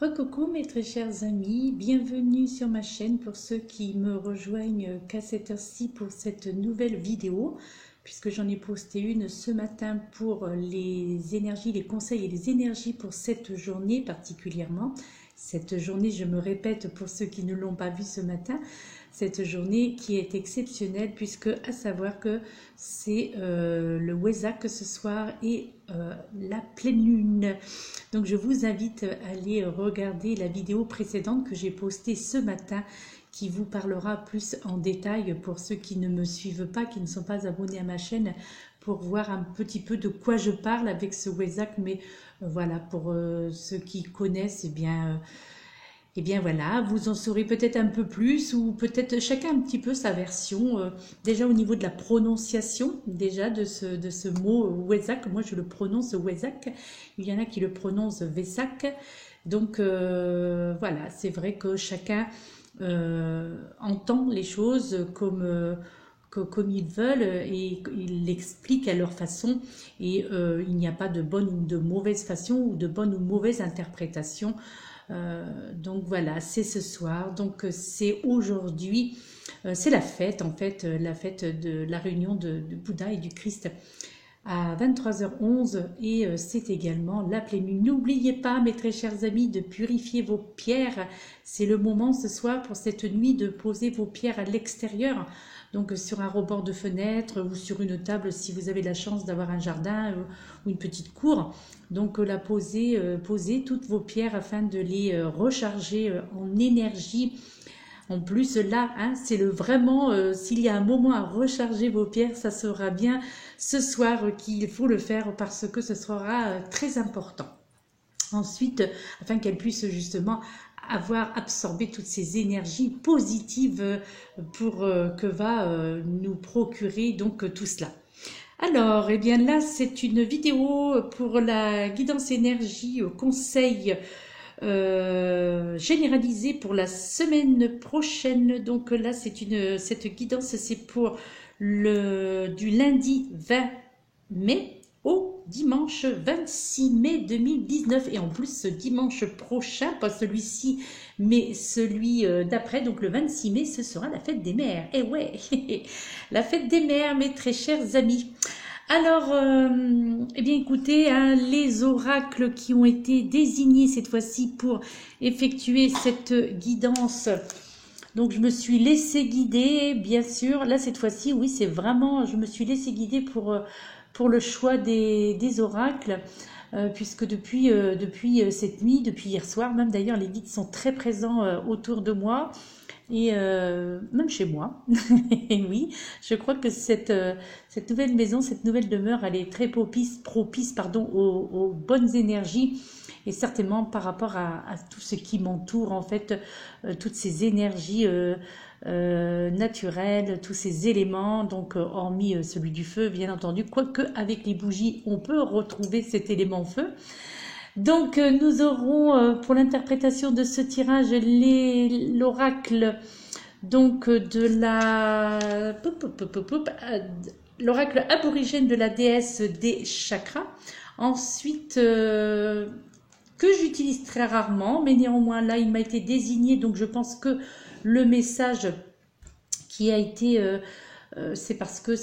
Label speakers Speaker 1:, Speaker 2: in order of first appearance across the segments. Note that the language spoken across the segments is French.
Speaker 1: Recoucou mes très chers amis, bienvenue sur ma chaîne pour ceux qui me rejoignent qu'à cette heure-ci pour cette nouvelle vidéo, puisque j'en ai posté une ce matin pour les énergies, les conseils et les énergies pour cette journée particulièrement. Cette journée, je me répète pour ceux qui ne l'ont pas vue ce matin, cette journée qui est exceptionnelle puisque à savoir que c'est le Wesak ce soir et la pleine lune. Donc je vous invite à aller regarder la vidéo précédente que j'ai postée ce matin qui vous parlera plus en détail pour ceux qui ne me suivent pas, qui ne sont pas abonnés à ma chaîne, pour voir un petit peu de quoi je parle avec ce Wesak. Mais voilà, pour ceux qui connaissent, eh bien voilà, vous en saurez peut-être un peu plus ou peut-être chacun un petit peu sa version. Déjà au niveau de la prononciation déjà de ce mot Wesak, moi je le prononce Wesak, il y en a qui le prononcent Vesak. Donc voilà, c'est vrai que chacun entend les choses comme ils veulent et ils l'expliquent à leur façon et il n'y a pas de bonne ou de mauvaise façon ou de bonne ou mauvaise interprétation. Donc voilà, c'est ce soir, donc c'est aujourd'hui, c'est la fête en fait, la fête de la réunion de Bouddha et du Christ à 23h11 et c'est également la pleine lune. N'oubliez pas mes très chers amis de purifier vos pierres, c'est le moment ce soir pour cette nuit de poser vos pierres à l'extérieur, donc sur un rebord de fenêtre ou sur une table si vous avez la chance d'avoir un jardin ou une petite cour. Donc la posez toutes vos pierres afin de les recharger en énergie. En plus là, hein, c'est vraiment, s'il y a un moment à recharger vos pierres, ça sera bien ce soir qu'il faut le faire parce que ce sera très important. Ensuite, afin qu'elle puisse justement avoir absorbé toutes ces énergies positives pour que va nous procurer donc tout cela. Alors, eh bien là, c'est une vidéo pour la guidance énergie au conseil généralisé pour la semaine prochaine. Donc là, cette guidance, c'est pour du lundi 20 mai au dimanche 26 mai 2019. Et en plus, ce dimanche prochain, pas celui-ci, mais celui d'après, donc le 26 mai, ce sera la fête des mères. Et ouais, la fête des mères, mes très chers amis. Alors, eh bien écoutez, hein, les oracles qui ont été désignés cette fois-ci pour effectuer cette guidance. Donc je me suis laissée guider, bien sûr. Là, cette fois-ci, oui, c'est vraiment, je me suis laissée guider pour le choix des oracles. Puisque depuis cette nuit, depuis hier soir, même d'ailleurs, les guides sont très présents autour de moi. Et même chez moi, et oui, je crois que cette nouvelle maison, cette nouvelle demeure, elle est très propice aux bonnes énergies et certainement par rapport à tout ce qui m'entoure, en fait, toutes ces énergies naturelles, tous ces éléments, donc hormis celui du feu, bien entendu, quoique avec les bougies, on peut retrouver cet élément feu. Donc nous aurons pour l'interprétation de ce tirage l'oracle donc de l'oracle aborigène de la déesse des chakras. Ensuite que j'utilise très rarement, mais néanmoins là il m'a été désigné, donc je pense que le message qui a été c'est parce que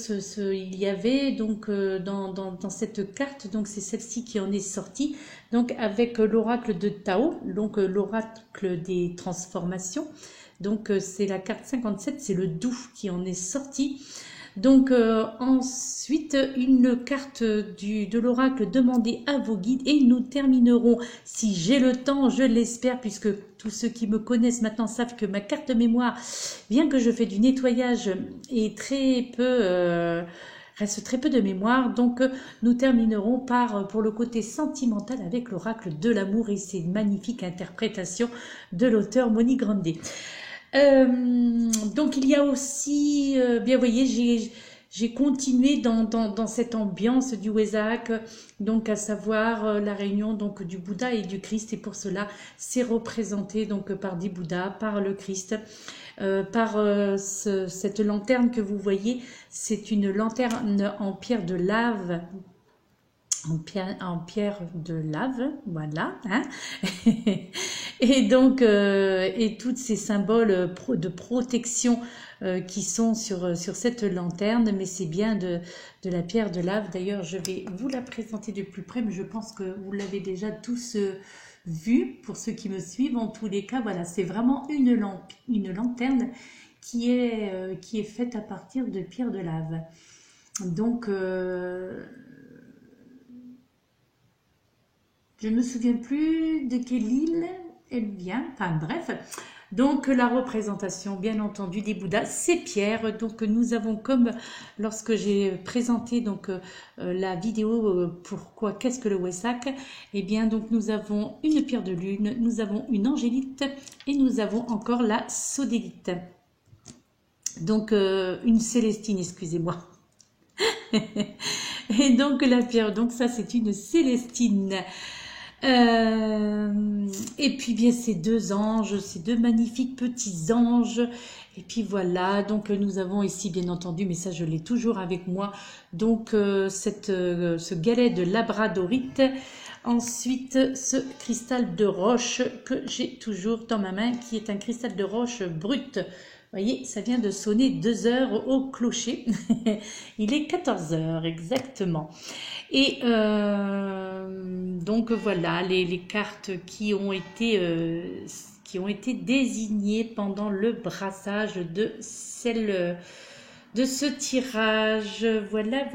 Speaker 1: il y avait donc dans cette carte, donc c'est celle-ci qui en est sortie, donc avec l'oracle de Tao, donc l'oracle des transformations, donc c'est la carte 57, c'est le doux qui en est sorti. Donc ensuite une carte de l'oracle demandée à vos guides et nous terminerons, si j'ai le temps, je l'espère, puisque tous ceux qui me connaissent maintenant savent que ma carte mémoire, bien que je fais du nettoyage, est reste très peu de mémoire. Donc nous terminerons pour le côté sentimental avec l'oracle de l'amour et ses magnifiques interprétations de l'auteur Moni Grande. Donc il y a aussi, bien vous voyez, j'ai continué dans cette ambiance du Wesak, donc à savoir la réunion donc du Bouddha et du Christ, et pour cela c'est représenté donc par des Bouddhas, par le Christ, par cette lanterne que vous voyez, c'est une lanterne en pierre de lave. En pierre de lave, voilà, hein. Et donc, et tous ces symboles de protection qui sont sur cette lanterne, mais c'est bien de la pierre de lave. D'ailleurs, je vais vous la présenter de plus près, mais je pense que vous l'avez déjà tous vu, pour ceux qui me suivent. En tous les cas, voilà, c'est vraiment une lanterne qui est faite à partir de pierre de lave. Donc, je ne me souviens plus de quelle île elle vient, enfin bref. Donc la représentation, bien entendu, des Bouddhas, c'est pierre. Donc nous avons, comme lorsque j'ai présenté donc la vidéo pourquoi qu'est-ce que le Wesak, eh bien donc nous avons une pierre de lune, nous avons une angélite et nous avons encore la sodélite. Donc une célestine, excusez-moi. Et donc la pierre, donc ça c'est une célestine. Et puis bien ces deux anges, ces deux magnifiques petits anges. Et puis voilà, donc nous avons ici bien entendu, mais ça je l'ai toujours avec moi, donc ce galet de labradorite. Ensuite ce cristal de roche que j'ai toujours dans ma main, qui est un cristal de roche brut. Vous voyez, ça vient de sonner 2 heures au clocher. Il est 14 heures exactement. Et donc voilà les cartes qui ont été désignées pendant le brassage de ce tirage. Voilà.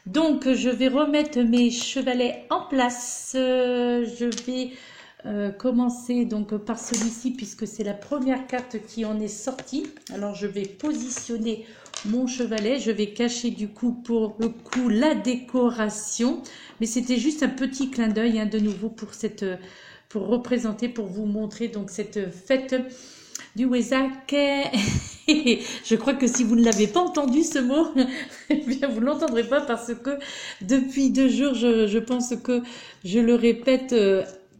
Speaker 1: Donc je vais remettre mes chevalets en place. Je vais commencer donc par celui-ci puisque c'est la première carte qui en est sortie. Alors je vais positionner mon chevalet, je vais cacher du coup pour le coup la décoration, mais c'était juste un petit clin d'œil hein, de nouveau pour représenter, pour vous montrer donc cette fête du Wesak. Je crois que si vous ne l'avez pas entendu ce mot, eh bien vous ne l'entendrez pas parce que depuis 2 jours je pense que je le répète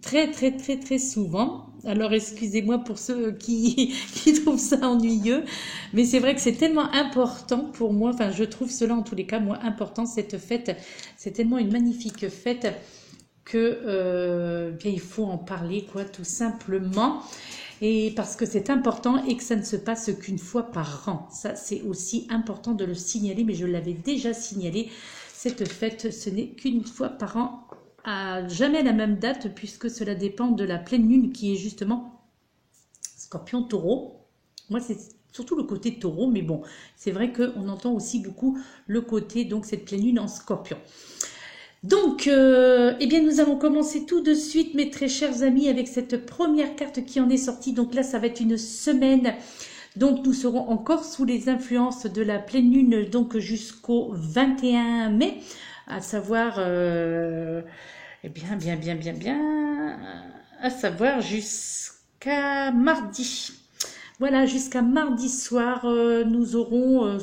Speaker 1: très souvent. Alors excusez-moi pour ceux qui trouvent ça ennuyeux, mais c'est vrai que c'est tellement important pour moi, enfin je trouve cela en tous les cas moi important, cette fête, c'est tellement une magnifique fête que bien il faut en parler quoi, tout simplement, et parce que c'est important et que ça ne se passe qu'une fois par an. Ça c'est aussi important de le signaler, mais je l'avais déjà signalé, cette fête ce n'est qu'une fois par an, à jamais la même date puisque cela dépend de la pleine lune qui est justement Scorpion Taureau. Moi c'est surtout le côté Taureau, mais bon c'est vrai qu'on entend aussi beaucoup le côté donc cette pleine lune en Scorpion. Donc eh bien nous allons commencer tout de suite mes très chers amis avec cette première carte qui en est sortie. Donc là ça va être une semaine, donc nous serons encore sous les influences de la pleine lune donc jusqu'au 21 mai, à savoir à savoir jusqu'à mardi. Voilà, jusqu'à mardi soir, nous serons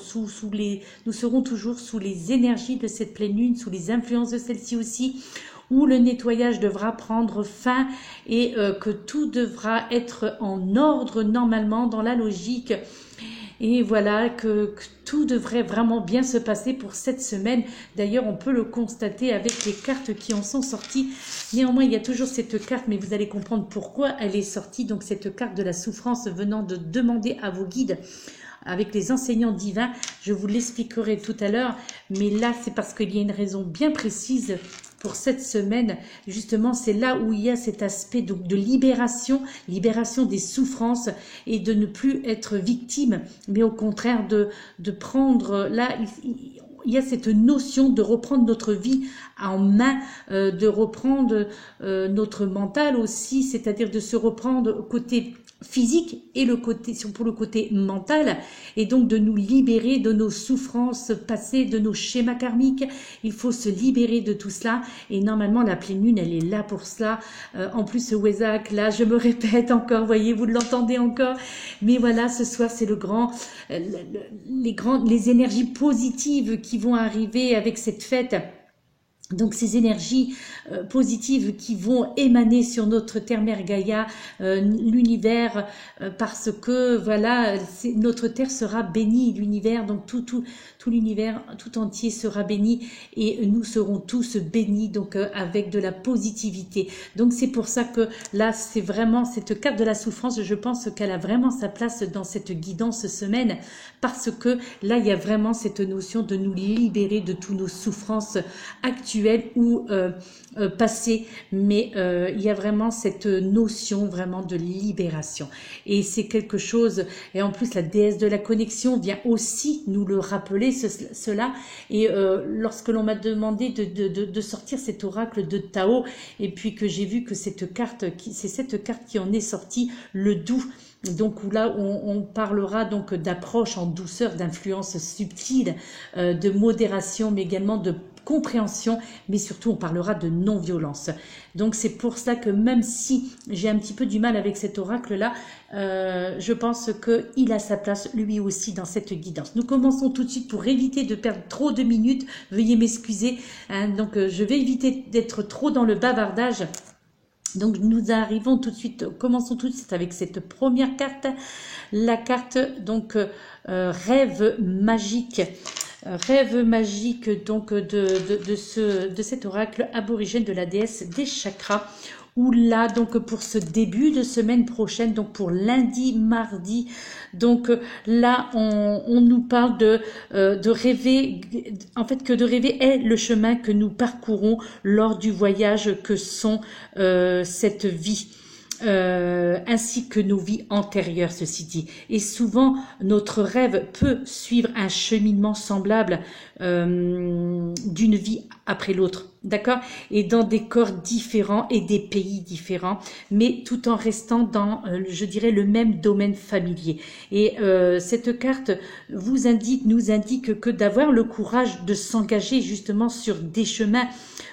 Speaker 1: toujours sous les énergies de cette pleine lune, sous les influences de celle-ci aussi, où le nettoyage devra prendre fin et que tout devra être en ordre normalement dans la logique. Et voilà, que tout devrait vraiment bien se passer pour cette semaine. D'ailleurs, on peut le constater avec les cartes qui en sont sorties. Néanmoins, il y a toujours cette carte, mais vous allez comprendre pourquoi elle est sortie. Donc, cette carte de la souffrance venant de demander à vos guides, avec les enseignants divins. Je vous l'expliquerai tout à l'heure. Mais là, c'est parce qu'il y a une raison bien précise pour cette semaine. Justement, c'est là où il y a cet aspect donc de libération des souffrances et de ne plus être victime, mais au contraire de prendre, là, il y a cette notion de reprendre notre vie en main, de reprendre notre mental aussi, c'est-à-dire de se reprendre côté physique et pour le côté mental, et donc de nous libérer de nos souffrances passées, de nos schémas karmiques. Il faut se libérer de tout cela, et normalement la pleine lune elle est là pour cela. En plus ce Wesak là, je me répète encore, voyez, vous l'entendez encore, mais voilà, ce soir c'est les énergies positives qui vont arriver avec cette fête. Donc ces énergies positives qui vont émaner sur notre terre-mère Gaïa, l'univers, parce que voilà, notre terre sera bénie, l'univers, donc tout l'univers tout entier sera béni et nous serons tous bénis, donc avec de la positivité. Donc c'est pour ça que là, c'est vraiment cette carte de la souffrance, je pense qu'elle a vraiment sa place dans cette guidance semaine, parce que là, il y a vraiment cette notion de nous libérer de toutes nos souffrances actuelles ou passé, mais il y a vraiment cette notion vraiment de libération et c'est quelque chose, et en plus la déesse de la connexion vient aussi nous le rappeler cela, et lorsque l'on m'a demandé de sortir cet oracle de Tao, et puis que j'ai vu que cette carte, c'est cette carte qui en est sortie, le doux, donc où là on parlera donc d'approche en douceur, d'influence subtile, de modération, mais également de compréhension, mais surtout on parlera de non-violence. Donc c'est pour ça que même si j'ai un petit peu du mal avec cet oracle-là, je pense qu'il a sa place lui aussi dans cette guidance. Nous commençons tout de suite pour éviter de perdre trop de minutes. Veuillez m'excuser, hein, donc je vais éviter d'être trop dans le bavardage. Donc nous arrivons tout de suite, commençons tout de suite avec cette première carte, la carte donc rêve magique. Rêve magique donc de cet oracle aborigène de la déesse des chakras, où là donc pour ce début de semaine prochaine, donc pour lundi, mardi, donc là on nous parle de rêver, en fait que de rêver est le chemin que nous parcourons lors du voyage que sont cette vie. Ainsi que nos vies antérieures, ceci dit. Et souvent, notre rêve peut suivre un cheminement semblable d'une vie après l'autre, d'accord? Et dans des corps différents et des pays différents, mais tout en restant dans, je dirais, le même domaine familier. Et cette carte nous indique que d'avoir le courage de s'engager justement sur des chemins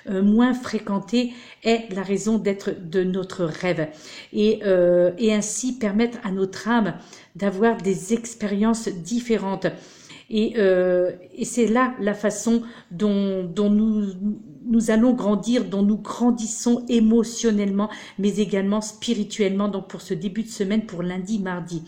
Speaker 1: moins fréquentés est la raison d'être de notre rêve, et ainsi permettre à notre âme d'avoir des expériences différentes. Et c'est là la façon dont nous allons grandir, dont nous grandissons émotionnellement, mais également spirituellement, donc pour ce début de semaine, pour lundi, mardi.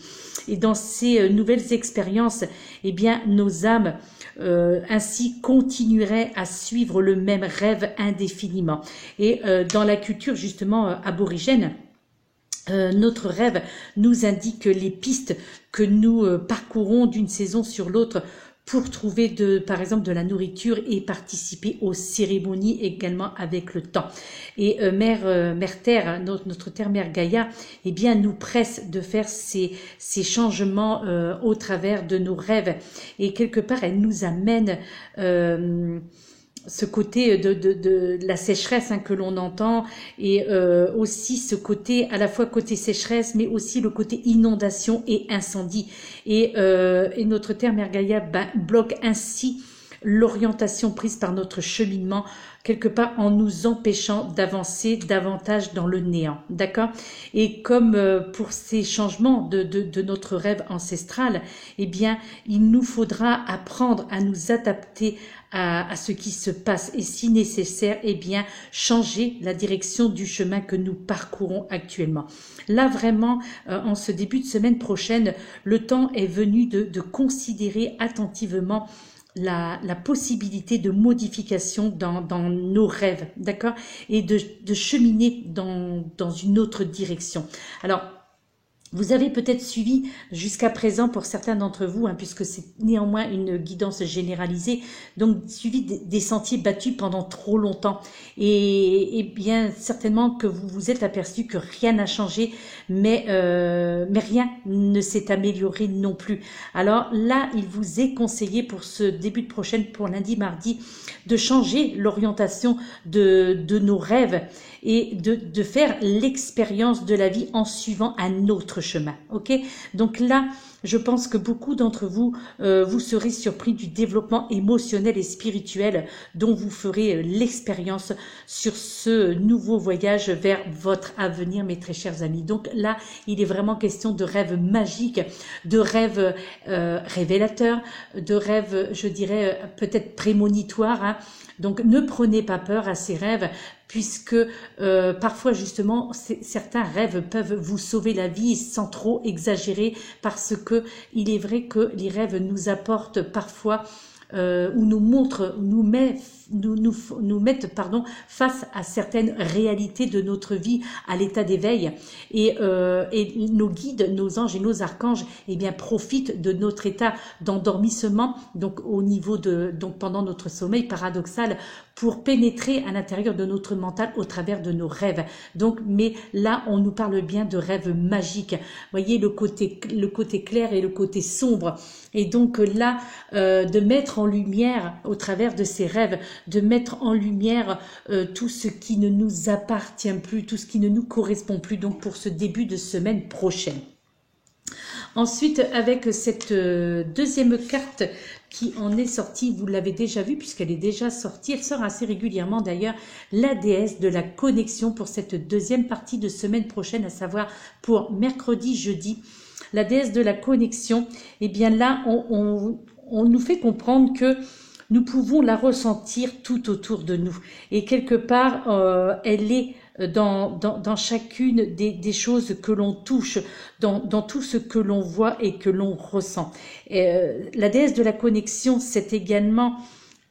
Speaker 1: Et dans ces nouvelles expériences, eh bien, nos âmes ainsi continueraient à suivre le même rêve indéfiniment. Et dans la culture justement aborigène, notre rêve nous indique les pistes que nous parcourons d'une saison sur l'autre pour trouver par exemple de la nourriture et participer aux cérémonies également avec le temps. Et Mère Terre, notre Terre-Mère Gaïa, eh bien, nous presse de faire ces changements au travers de nos rêves. Et quelque part, elle nous amène ce côté de la sécheresse que l'on entend, et aussi ce côté, à la fois côté sécheresse, mais aussi le côté inondation et incendie. Et notre Terre-Mère Gaïa bloque ainsi l'orientation prise par notre cheminement, quelque part en nous empêchant d'avancer davantage dans le néant, d'accord? Et comme pour ces changements de notre rêve ancestral, eh bien, il nous faudra apprendre à nous adapter à ce qui se passe, et si nécessaire, eh bien, changer la direction du chemin que nous parcourons actuellement. Là, vraiment, en ce début de semaine prochaine, le temps est venu de considérer attentivement la possibilité de modification dans nos rêves, d'accord, et de cheminer dans une autre direction. Alors, vous avez peut-être suivi jusqu'à présent, pour certains d'entre vous, hein, puisque c'est néanmoins une guidance généralisée, donc suivi des sentiers battus pendant trop longtemps. Et bien certainement que vous vous êtes aperçu que rien n'a changé, mais rien ne s'est amélioré non plus. Alors là, il vous est conseillé pour ce début de prochaine, pour lundi, mardi, de changer l'orientation de nos rêves, et de faire l'expérience de la vie en suivant un autre chemin. Ok? Donc là, je pense que beaucoup d'entre vous, vous serez surpris du développement émotionnel et spirituel dont vous ferez l'expérience sur ce nouveau voyage vers votre avenir, mes très chers amis. Donc là, il est vraiment question de rêves magiques, de rêves révélateurs, de rêves, je dirais, peut-être prémonitoires, hein. Donc ne prenez pas peur à ces rêves, puisque parfois justement certains rêves peuvent vous sauver la vie sans trop exagérer, parce que il est vrai que les rêves nous apportent parfois ou nous montrent, nous mettent face à certaines réalités de notre vie, à l'état d'éveil, et nos guides, nos anges et nos archanges, eh bien profitent de notre état d'endormissement, donc au niveau donc pendant notre sommeil paradoxal, pour pénétrer à l'intérieur de notre mental au travers de nos rêves. Donc, mais là, on nous parle bien de rêves magiques. Voyez le côté clair et le côté sombre. Et donc là, de mettre en lumière au travers de ces rêves, de mettre en lumière tout ce qui ne nous appartient plus, tout ce qui ne nous correspond plus, donc pour ce début de semaine prochaine. Ensuite, avec cette deuxième carte qui en est sortie, vous l'avez déjà vue puisqu'elle est déjà sortie, elle sort assez régulièrement d'ailleurs, la déesse de la connexion pour cette deuxième partie de semaine prochaine, à savoir pour mercredi, jeudi. La déesse de la connexion, eh bien là, on nous fait comprendre que nous pouvons la ressentir tout autour de nous. Et quelque part, elle est dans chacune des choses que l'on touche, dans tout ce que l'on voit et que l'on ressent. La déesse de la connexion, c'est également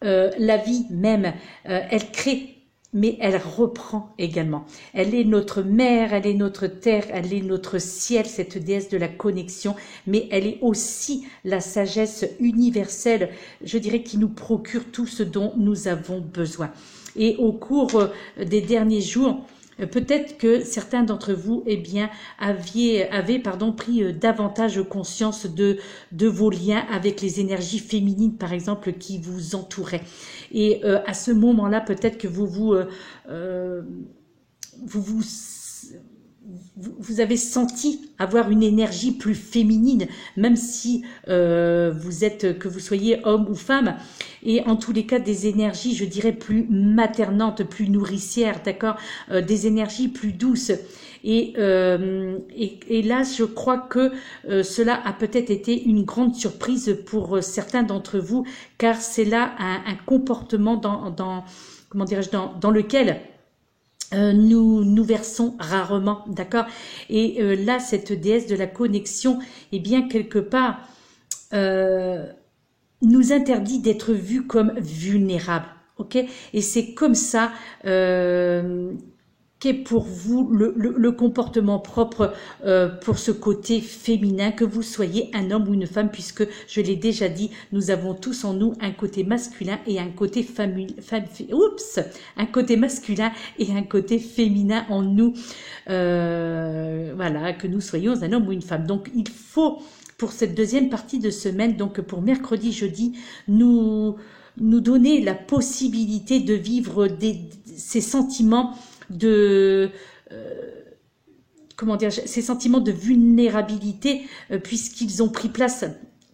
Speaker 1: la vie même. Elle crée, mais elle reprend également. Elle est notre mère, elle est notre terre, elle est notre ciel, cette déesse de la connexion, mais elle est aussi la sagesse universelle, je dirais, qui nous procure tout ce dont nous avons besoin. Et au cours des derniers jours, peut-être que certains d'entre vous, eh bien, avaient pris davantage conscience de vos liens avec les énergies féminines, par exemple, qui vous entouraient. Et à ce moment-là, peut-être que vous avez senti avoir une énergie plus féminine, même si que vous soyez homme ou femme, et en tous les cas des énergies, je dirais, plus maternantes, plus nourricières, d'accord, des énergies plus douces. Et là, je crois que cela a peut-être été une grande surprise pour certains d'entre vous, car c'est là un comportement comment dirais-je, dans lequel nous versons rarement, d'accord. Et là, cette déesse de la connexion, eh bien, quelque part, nous interdit d'être vus comme vulnérables, ok. Et c'est comme ça qu'est pour vous le comportement propre pour ce côté féminin, que vous soyez un homme ou une femme, puisque je l'ai déjà dit, nous avons tous en nous un côté masculin et un côté un côté masculin et un côté féminin en nous, voilà, que nous soyons un homme ou une femme. Donc il faut, pour cette deuxième partie de semaine, donc pour mercredi, jeudi, nous donner la possibilité de vivre ces sentiments ces sentiments de vulnérabilité, puisqu'ils ont pris place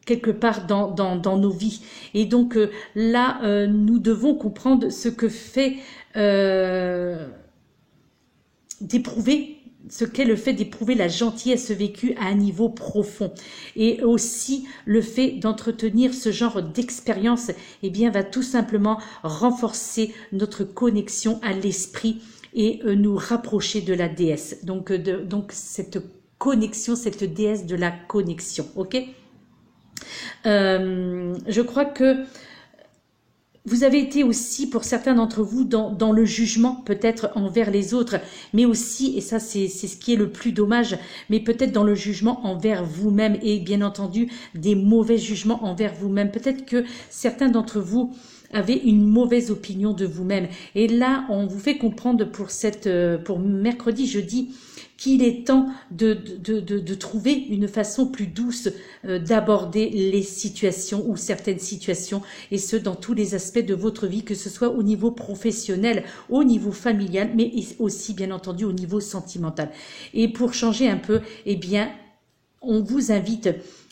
Speaker 1: quelque part dans nos vies. Et donc là, nous devons comprendre ce que fait ce qu'est le fait d'éprouver la gentillesse vécue à un niveau profond. Et aussi le fait d'entretenir ce genre d'expérience, eh bien, va tout simplement renforcer notre connexion à l'esprit et nous rapprocher de la déesse. Donc cette connexion, cette déesse de la connexion, ok. Je crois que vous avez été aussi, pour certains d'entre vous, dans le jugement peut-être envers les autres, mais aussi, et ça c'est ce qui est le plus dommage, mais peut-être dans le jugement envers vous-même, et bien entendu des mauvais jugements envers vous-même. Peut-être que certains d'entre vous avez une mauvaise opinion de vous-même. Et là, on vous fait comprendre pour mercredi, jeudi, qu'il est temps de trouver une façon plus douce d'aborder les situations ou certaines situations, et ce, dans tous les aspects de votre vie, que ce soit au niveau professionnel, au niveau familial, mais aussi, bien entendu, au niveau sentimental. Et pour changer un peu, eh bien, on vous invite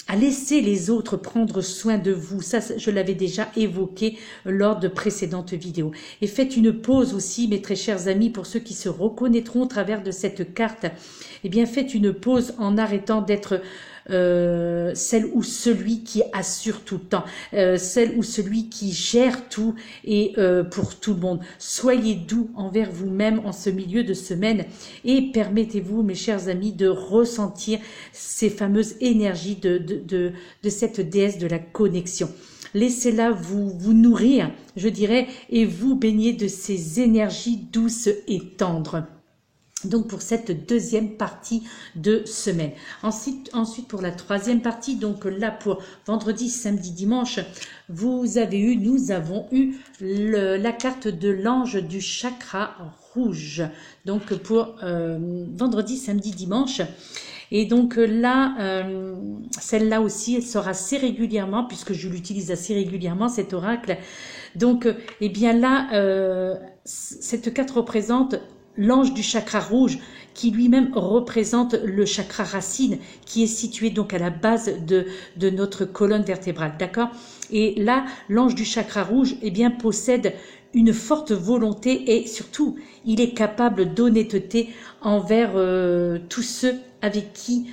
Speaker 1: à laisser les autres prendre soin de vous. Ça, je l'avais déjà évoqué lors de précédentes vidéos. Et faites une pause aussi, mes très chers amis, pour ceux qui se reconnaîtront au travers de cette carte. Eh bien, faites une pause en arrêtant d'être celle ou celui qui assure tout le temps, celle ou celui qui gère tout et pour tout le monde. Soyez doux envers vous-même en ce milieu de semaine et permettez-vous, mes chers amis, de ressentir ces fameuses énergies de cette déesse de la connexion. Laissez-la vous nourrir, je dirais, et vous baigner de ces énergies douces et tendres. Donc pour cette deuxième partie de semaine. Ensuite pour la troisième partie, donc là pour vendredi, samedi, dimanche, nous avons eu la carte de l'ange du chakra rouge. Donc pour vendredi, samedi, dimanche. Et donc là, celle-là aussi, elle sort assez régulièrement, puisque je l'utilise assez régulièrement, cet oracle. Donc, eh bien là, cette carte représente l'ange du chakra rouge, qui lui-même représente le chakra racine, qui est situé donc à la base de notre colonne vertébrale, d'accord? Et là, l'ange du chakra rouge, eh bien, possède une forte volonté et surtout, il est capable d'honnêteté envers tous ceux avec qui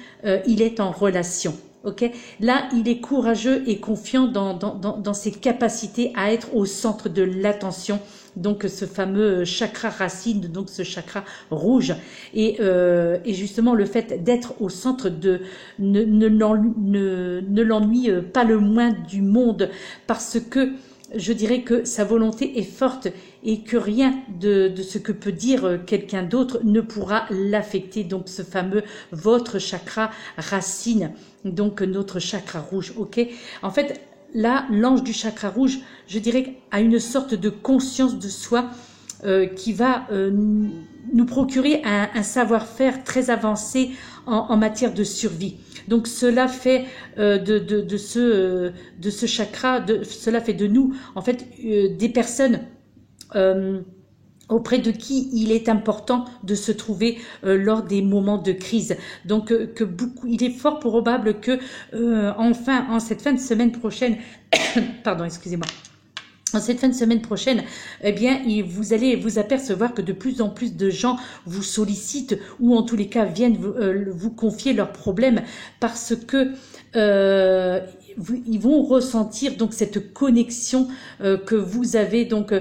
Speaker 1: il est en relation. Okay. Là, il est courageux et confiant dans ses capacités à être au centre de l'attention, donc ce fameux chakra racine, donc ce chakra rouge. Et justement, le fait d'être au centre ne l'ennuie pas le moins du monde, parce que je dirais que sa volonté est forte et que rien de ce que peut dire quelqu'un d'autre ne pourra l'affecter. Donc ce fameux votre chakra racine, donc notre chakra rouge, ok? En fait, là, l'ange du chakra rouge, je dirais, a une sorte de conscience de soi qui va nous procurer un savoir-faire très avancé en matière de survie. Donc cela fait de ce chakra, cela fait de nous en fait des personnes auprès de qui il est important de se trouver lors des moments de crise. Donc il est fort probable que en cette fin de semaine prochaine, pardon, excusez-moi. En cette fin de semaine prochaine, eh bien, vous allez vous apercevoir que de plus en plus de gens vous sollicitent ou en tous les cas viennent vous confier leurs problèmes parce que ils vont ressentir donc cette connexion que vous avez, donc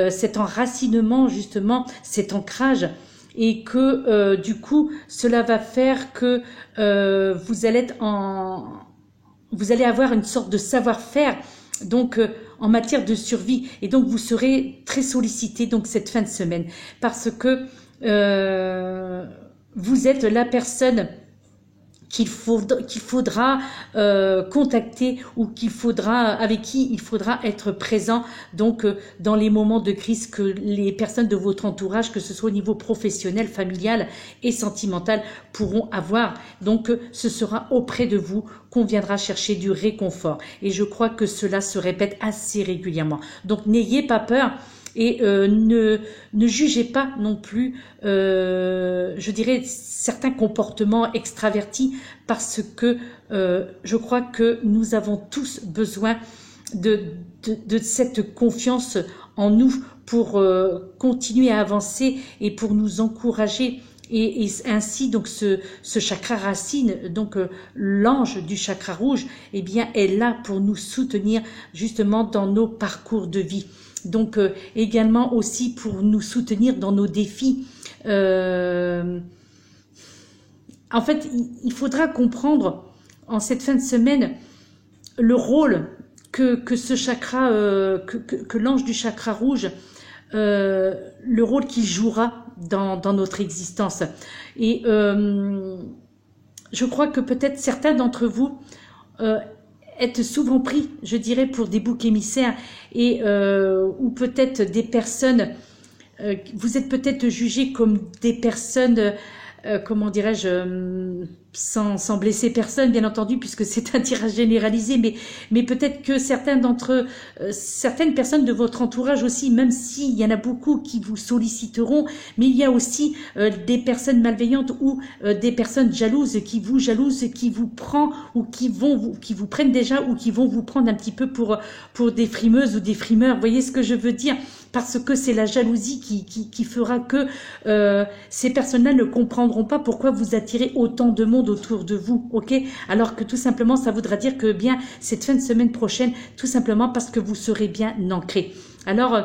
Speaker 1: cet enracinement justement, cet ancrage. Et que du coup, cela va faire que vous allez avoir une sorte de savoir-faire, donc en matière de survie, et donc vous serez très sollicité donc cette fin de semaine parce que vous êtes la personne qu'il faudra contacter ou avec qui il faudra être présent donc dans les moments de crise que les personnes de votre entourage, que ce soit au niveau professionnel, familial et sentimental, pourront avoir. Donc ce sera auprès de vous qu'on viendra chercher du réconfort, et je crois que cela se répète assez régulièrement. Donc n'ayez pas peur. Et ne jugez pas non plus, je dirais, certains comportements extravertis, parce que je crois que nous avons tous besoin de cette confiance en nous pour continuer à avancer et pour nous encourager. Et ainsi, donc, ce chakra racine, donc l'ange du chakra rouge, eh bien, est là pour nous soutenir justement dans nos parcours de vie. Donc, également aussi pour nous soutenir dans nos défis. En fait, il faudra comprendre en cette fin de semaine le rôle que ce chakra, que l'ange du chakra rouge, le rôle qu'il jouera dans notre existence. Et je crois que peut-être certains d'entre vous être souvent pris, je dirais, pour des boucs émissaires et ou peut-être des personnes, vous êtes peut-être jugés comme des personnes, comment dirais-je, sans blesser personne, bien entendu, puisque c'est un tirage généralisé, mais peut-être que certaines personnes de votre entourage aussi, même s'il y en a beaucoup qui vous solliciteront, mais il y a aussi des personnes malveillantes ou des personnes jalouses, qui vous prennent ou qui vous prennent déjà ou qui vont vous prendre un petit peu pour des frimeuses ou des frimeurs. Vous voyez ce que je veux dire? Parce que c'est la jalousie qui fera que ces personnes-là ne comprendront pas pourquoi vous attirez autant de monde autour de vous, ok? Alors que tout simplement, ça voudra dire que bien cette fin de semaine prochaine, tout simplement parce que vous serez bien ancré. Alors,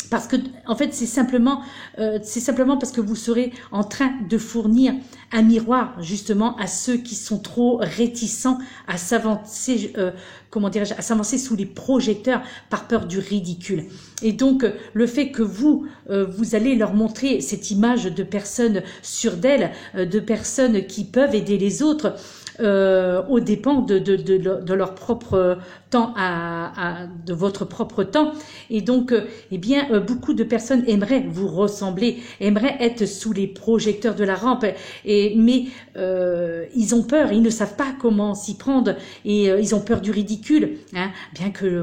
Speaker 1: parce que en fait c'est simplement parce que vous serez en train de fournir un miroir justement à ceux qui sont trop réticents à s'avancer, comment dirais-je, à s'avancer sous les projecteurs par peur du ridicule. Et donc le fait que vous allez leur montrer cette image de personnes sûres d'elles, de personnes qui peuvent aider les autres, aux dépens de leur propre temps, de votre propre temps. Et donc, eh bien, beaucoup de personnes aimeraient vous ressembler, aimeraient être sous les projecteurs de la rampe, mais ils ont peur, ils ne savent pas comment s'y prendre et ils ont peur du ridicule, hein, bien que